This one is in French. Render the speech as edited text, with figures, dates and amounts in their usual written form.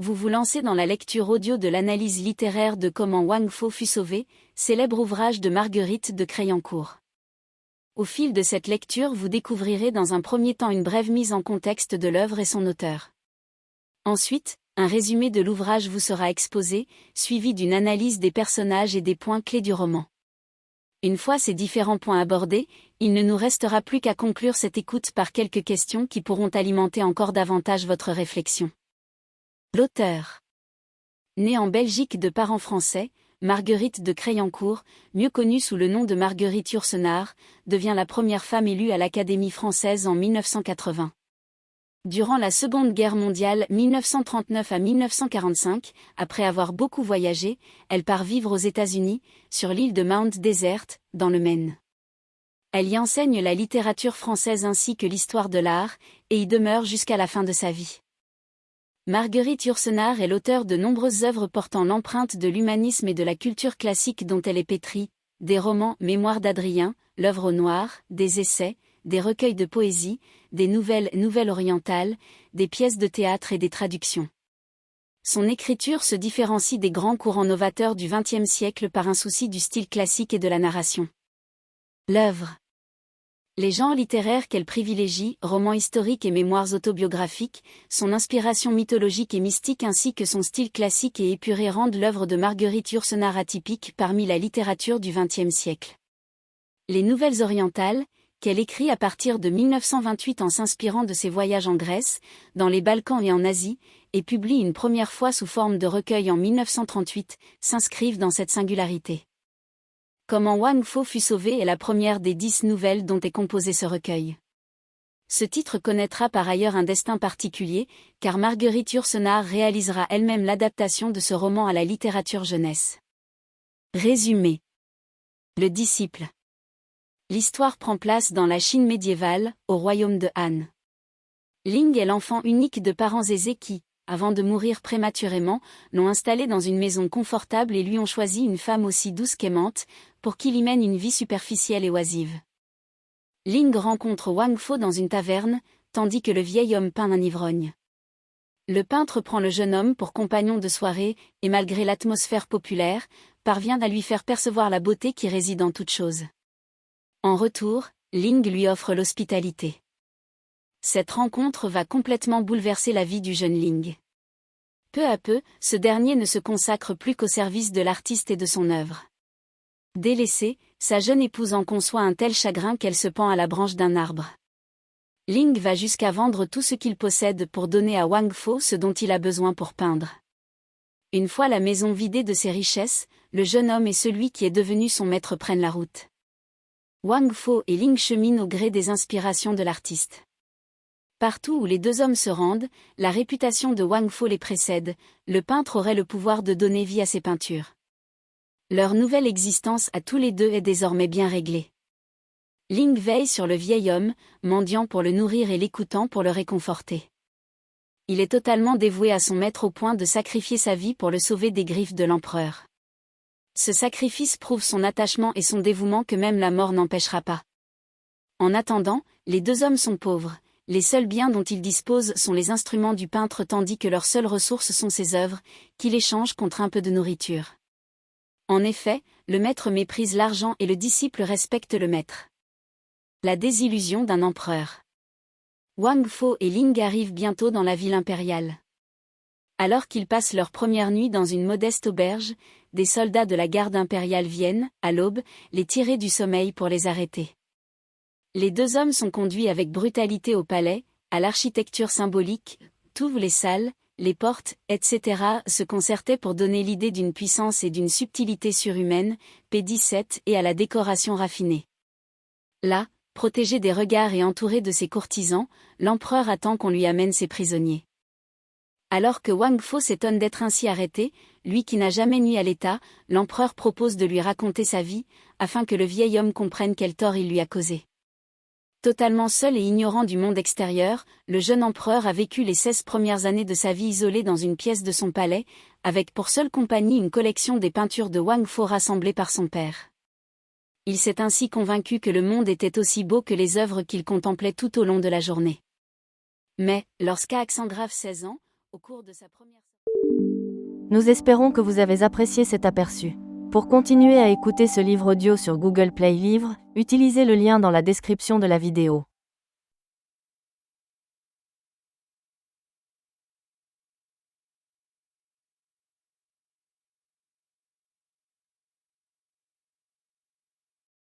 vous vous lancez dans la lecture audio de l'analyse littéraire de Comment Wang Fo fut sauvé, célèbre ouvrage de Marguerite de Crayencourt. Au fil de cette lecture, vous découvrirez dans un premier temps une brève mise en contexte de l'œuvre et son auteur. Ensuite, un résumé de l'ouvrage vous sera exposé, suivi d'une analyse des personnages et des points clés du roman. Une fois ces différents points abordés, il ne nous restera plus qu'à conclure cette écoute par quelques questions qui pourront alimenter encore davantage votre réflexion. L'auteur. Née en Belgique de parents français, Marguerite de Crayencourt, mieux connue sous le nom de Marguerite Yourcenar, devient la première femme élue à l'Académie française en 1980. Durant la Seconde Guerre mondiale 1939 à 1945, après avoir beaucoup voyagé, elle part vivre aux États-Unis, sur l'île de Mount Desert, dans le Maine. Elle y enseigne la littérature française ainsi que l'histoire de l'art, et y demeure jusqu'à la fin de sa vie. Marguerite Yourcenar est l'auteure de nombreuses œuvres portant l'empreinte de l'humanisme et de la culture classique dont elle est pétrie, des romans Mémoires d'Adrien, L'œuvre au noir, des essais, des recueils de poésie, des nouvelles orientales, des pièces de théâtre et des traductions. Son écriture se différencie des grands courants novateurs du XXe siècle par un souci du style classique et de la narration. L'œuvre. Les genres littéraires qu'elle privilégie, romans historiques et mémoires autobiographiques, son inspiration mythologique et mystique ainsi que son style classique et épuré rendent l'œuvre de Marguerite Yourcenar atypique parmi la littérature du XXe siècle. Les nouvelles orientales, qu'elle écrit à partir de 1928 en s'inspirant de ses voyages en Grèce, dans les Balkans et en Asie, et publie une première fois sous forme de recueil en 1938, s'inscrivent dans cette singularité. Comment Wang Fo fut sauvé est la première des 10 nouvelles dont est composé ce recueil. Ce titre connaîtra par ailleurs un destin particulier, car Marguerite Yourcenar réalisera elle-même l'adaptation de ce roman à la littérature jeunesse. Résumé. Le disciple. L'histoire prend place dans la Chine médiévale, au royaume de Han. Ling est l'enfant unique de parents aisés qui, avant de mourir prématurément, l'ont installé dans une maison confortable et lui ont choisi une femme aussi douce qu'aimante, pour qu'il y mène une vie superficielle et oisive. Ling rencontre Wang Fo dans une taverne, tandis que le vieil homme peint un ivrogne. Le peintre prend le jeune homme pour compagnon de soirée, et malgré l'atmosphère populaire, parvient à lui faire percevoir la beauté qui réside en toute chose. En retour, Ling lui offre l'hospitalité. Cette rencontre va complètement bouleverser la vie du jeune Ling. Peu à peu, ce dernier ne se consacre plus qu'au service de l'artiste et de son œuvre. Délaissée, sa jeune épouse en conçoit un tel chagrin qu'elle se pend à la branche d'un arbre. Ling va jusqu'à vendre tout ce qu'il possède pour donner à Wang Fo ce dont il a besoin pour peindre. Une fois la maison vidée de ses richesses, le jeune homme et celui qui est devenu son maître prennent la route. Wang Fo et Ling cheminent au gré des inspirations de l'artiste. Partout où les deux hommes se rendent, la réputation de Wang Fo les précède, le peintre aurait le pouvoir de donner vie à ses peintures. Leur nouvelle existence à tous les deux est désormais bien réglée. Ling veille sur le vieil homme, mendiant pour le nourrir et l'écoutant pour le réconforter. Il est totalement dévoué à son maître au point de sacrifier sa vie pour le sauver des griffes de l'empereur. Ce sacrifice prouve son attachement et son dévouement que même la mort n'empêchera pas. En attendant, les deux hommes sont pauvres. Les seuls biens dont ils disposent sont les instruments du peintre tandis que leurs seules ressources sont ses œuvres, qu'il échange contre un peu de nourriture. En effet, le maître méprise l'argent et le disciple respecte le maître. La désillusion d'un empereur. Wang Fo et Ling arrivent bientôt dans la ville impériale. Alors qu'ils passent leur première nuit dans une modeste auberge, des soldats de la garde impériale viennent, à l'aube, les tirer du sommeil pour les arrêter. Les deux hommes sont conduits avec brutalité au palais, à l'architecture symbolique, toutes les salles, les portes, etc. se concertaient pour donner l'idée d'une puissance et d'une subtilité surhumaine, p17 et à la décoration raffinée. Là, protégé des regards et entouré de ses courtisans, l'empereur attend qu'on lui amène ses prisonniers. Alors que Wang Fo s'étonne d'être ainsi arrêté, lui qui n'a jamais nui à l'État, l'empereur propose de lui raconter sa vie, afin que le vieil homme comprenne quel tort il lui a causé. Totalement seul et ignorant du monde extérieur, le jeune empereur a vécu les 16 premières années de sa vie isolé dans une pièce de son palais, avec pour seule compagnie une collection des peintures de Wang Fo rassemblées par son père. Il s'est ainsi convaincu que le monde était aussi beau que les œuvres qu'il contemplait tout au long de la journée. Mais, lorsqu'Alexandre a 16 ans, au cours de sa première... Nous espérons que vous avez apprécié cet aperçu. Pour continuer à écouter ce livre audio sur Google Play Livres, utilisez le lien dans la description de la vidéo.